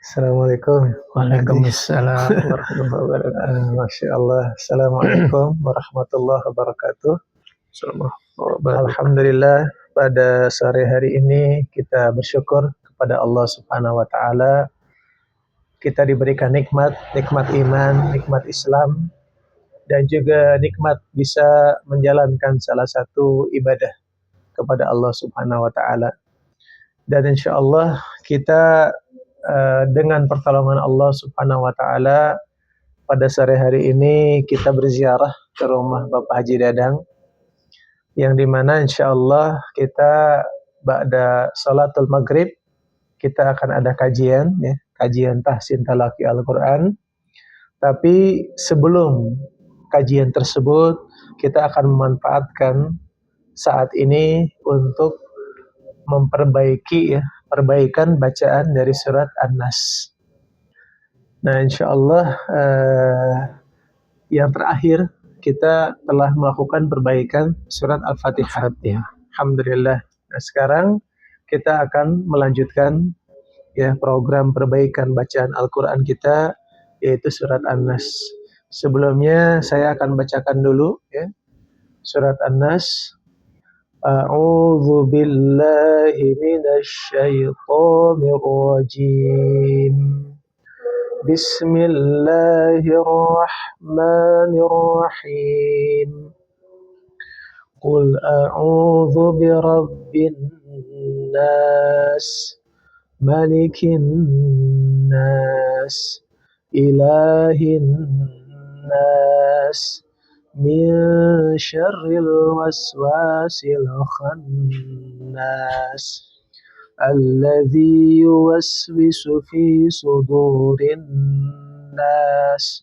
Assalamualaikum. Waalaikumsalam warahmatullahi wabarakatuh. Masya Allah. Assalamualaikum warahmatullahi wabarakatuh. Alhamdulillah, pada sore hari ini kita bersyukur kepada Allah Subhanahu wa taala. Kita diberikan nikmat iman, nikmat Islam, dan juga nikmat bisa menjalankan salah satu ibadah kepada Allah Subhanahu wa taala. Dan insyaallah kita dengan pertolongan Allah Subhanahu wa taala pada sore hari ini kita berziarah ke rumah Bapak Haji Dadang, yang dimana insyaallah kita ba'da salatul maghrib kita akan ada kajian, kajian tahsin talaqi Al-Quran. Tapi sebelum kajian tersebut kita akan memanfaatkan saat ini untuk memperbaiki perbaikan bacaan dari surat An-Nas. Nah, insyaallah yang terakhir kita telah melakukan perbaikan surat Al-Fatihah. Alhamdulillah. Nah, sekarang kita akan melanjutkan program perbaikan bacaan Al-Quran kita, yaitu surat An-Nas. Sebelumnya saya akan bacakan dulu surat An-Nas. A'udzu billahi minasy syaithanir rajim. Bismillahirrahmanirrahim. Qul a'udzu birabbin nas, malikin nas, ilahin nas, min syarril waswasil khannas, alladzi yuwaswisu fi sudurin nas,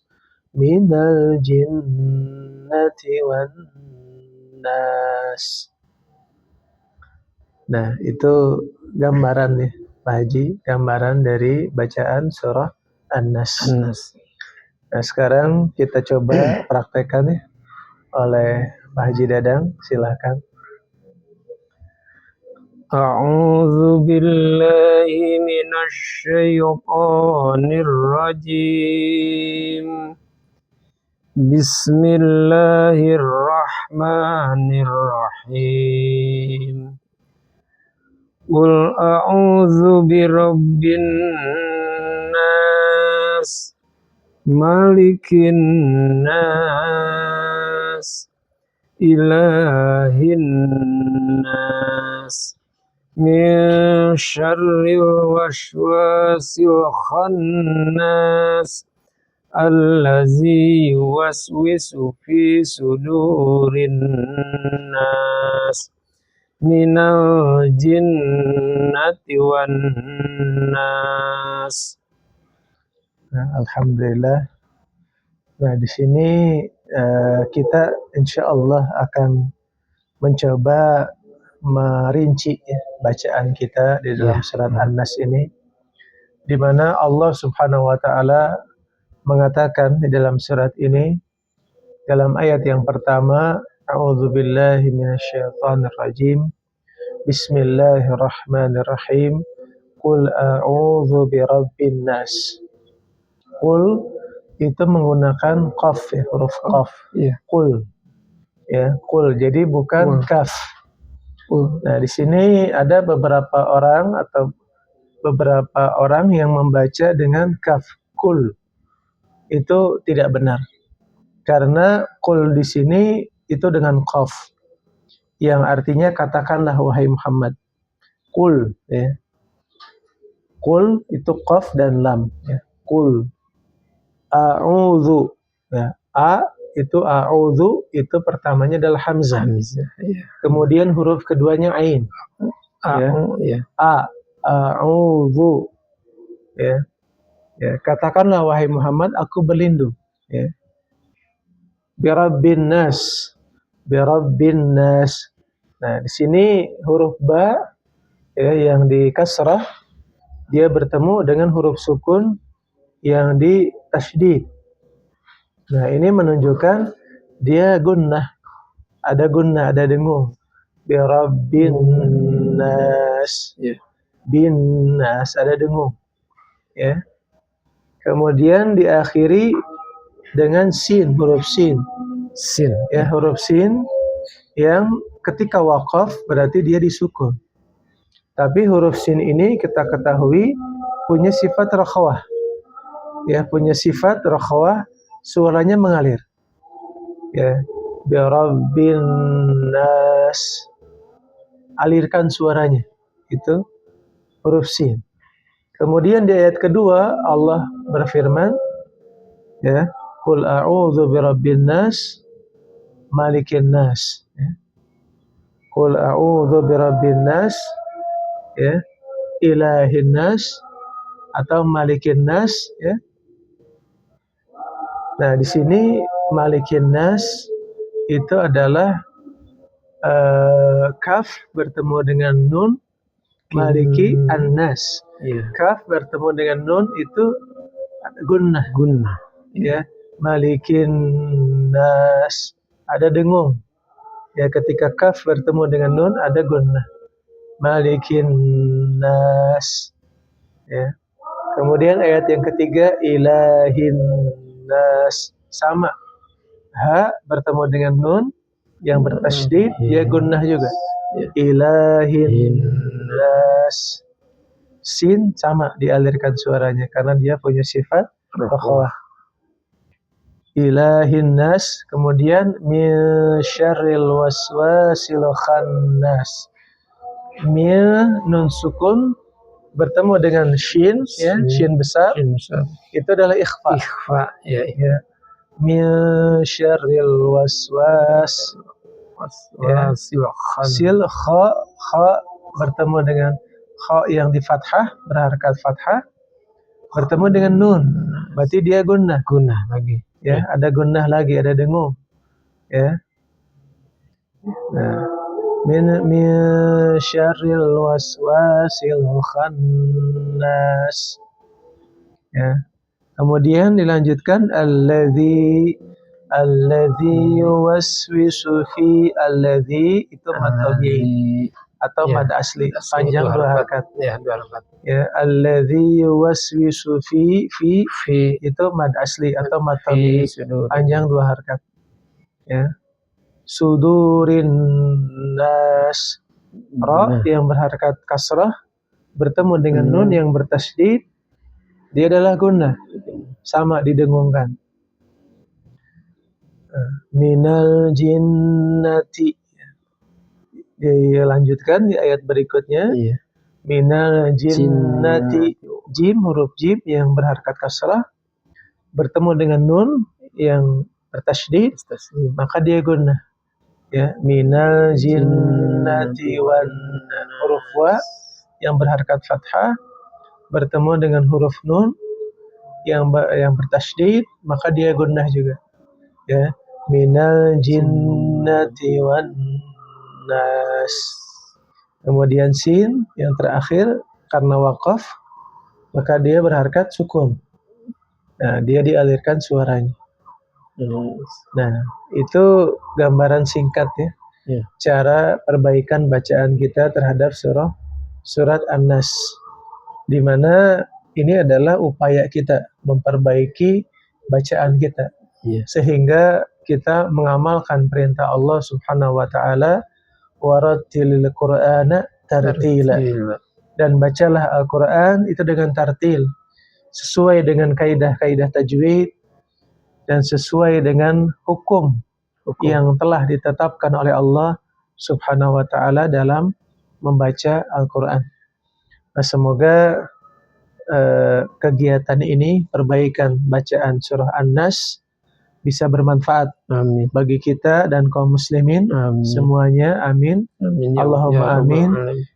minal jinnati wan nas. Nah, itu gambaran nih Pak Haji, gambaran dari bacaan surah An-Nas. Nah, sekarang kita coba praktekkan oleh Pak Haji Dadang, silakan. A'udzu billahi minasy syaithanir rajim. Bismillahirrahmanirrahim. Qul a'udzu birabbin nas, malikin nas, ilahin nas, min syarril waswasil khannas, allazi yuwaswisu fi sudurin nas, minal jinnati wan nas. Nah, alhamdulillah. Nah, di sini kita insyaallah akan mencoba merinci bacaan kita di dalam surat An-Nas ini, di mana Allah Subhanahu wa taala mengatakan di dalam surat ini dalam ayat yang pertama, a'udzu billahi minasyaitonir rajim. Bismillahirrahmanirrahim. Qul a'udzu birabbin nas. Qul itu menggunakan qaf, huruf qaf. Qul. Qul. Jadi bukan kaf. Nah, di sini ada beberapa orang yang membaca dengan kaf, qul. Itu tidak benar. Karena qul di sini itu dengan qaf, yang artinya katakanlah wahai Muhammad. Qul, Qul itu qaf dan lam, Qul. A'udzu, a itu a'udzu itu pertamanya adalah hamzah. Kemudian huruf keduanya ain. A'udzu. Katakanlah wahai Muhammad, aku berlindung. Birabbin nas. Birabbin nas. Nah, di sini huruf ba yang di kasrah dia bertemu dengan huruf sukun yang di tasydid. Nah, ini menunjukkan dia gunnah. Ada gunnah, ada dengung. Birabbin nas. Bin nas ada dengung. Kemudian diakhiri dengan sin, huruf sin. Sin. Ya, huruf sin yang ketika waqaf berarti dia disukun. Tapi huruf sin ini kita ketahui punya sifat rakhawah. Ya, punya sifat rakhawah, suaranya mengalir. Ya, bi rabbin nas. Alirkan suaranya. Itu huruf sin. Kemudian di ayat kedua Allah berfirman, ya, qul a'udzu birabbin nas malikin nas, ya. Qul a'udzu birabbin nas, ya, ilahin nas atau malikin nas, ya. Nah, di sini malikin nas itu adalah kaf bertemu dengan nun, maliki an-nas. Kaf bertemu dengan nun itu gunnah. Ya, malikin nas ada dengung. Ya, ketika kaf bertemu dengan nun ada gunnah. Malikin nas. Ya. Kemudian ayat yang ketiga ilahin nas, sama. Ha bertemu dengan nun yang bertasydid, dia gunnah juga. Ilahin nas. Sin sama dialirkan suaranya karena dia punya sifat rakhawah. Ilahin nas. Kemudian min syarril waswasil khannas. Min nun sukun bertemu dengan shin, ya, shin besar. Itu adalah ikhfa. Ya. Min syarril waswasil kha bertemu dengan kha yang di fathah, berharakat fathah, bertemu dengan nun, berarti dia gunnah lagi. Ya, ada gunnah lagi, ada dengung. Ya. Nah, min syarril waswasil khannas. Ya. Kemudian dilanjutkan alladzi yuwaswisu fi, alladzi itu mad tabi'i atau mad asli, panjang dua harakat. Ya, alladzi yuwaswisu fi itu mad asli atau mad tabi'i, panjang dua harakat. Ya. Sudurin nas, ra yang berharakat kasrah bertemu dengan nun yang bertasydid, dia adalah gunnah, sama didengungkan. Minal jinnati. Dilanjutkan di ayat berikutnya. Minal jinnati, jim, huruf jim yang berharakat kasrah bertemu dengan nun yang bertasydid, maka dia gunnah. Ya, minal jinnati wan, huruf wa yang berharakat fathah bertemu dengan huruf nun yang bertasydid, maka dia gunnah juga. Ya, minal jinnati wan nas. Kemudian sin yang terakhir karena waqaf maka dia berharakat sukun. Nah, dia dialirkan suaranya. Nah, itu gambaran singkat, ya. Cara perbaikan bacaan kita terhadap surat An-Nas, di mana ini adalah upaya kita memperbaiki bacaan kita, sehingga kita mengamalkan perintah Allah Subhanahu wa taala, warattilil Qur'ana tartila, dan bacalah Al-Qur'an itu dengan tartil, sesuai dengan kaidah-kaidah tajwid dan sesuai dengan hukum yang telah ditetapkan oleh Allah Subhanahu wa taala dalam membaca Al-Qur'an. Nah, semoga kegiatan ini, perbaikan bacaan surah An-Nas, bisa bermanfaat bagi kita dan kaum muslimin semuanya. Amin. Allahumma amin.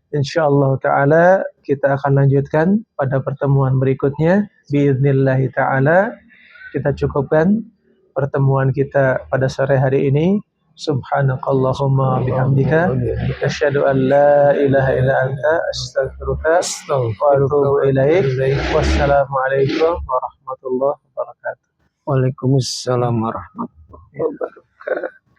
Insyaallah taala kita akan lanjutkan pada pertemuan berikutnya biiznillah taala. Kita cukupkan pertemuan kita pada sore hari ini. Subhanakallahumma bihamdika asyhadu an la ilaha illa anta astaghfiruka wa atubu ilaik. Wassalamualaikum warahmatullahi wabarakatuh. Waalaikumsalam warahmatullahi wabarakatuh.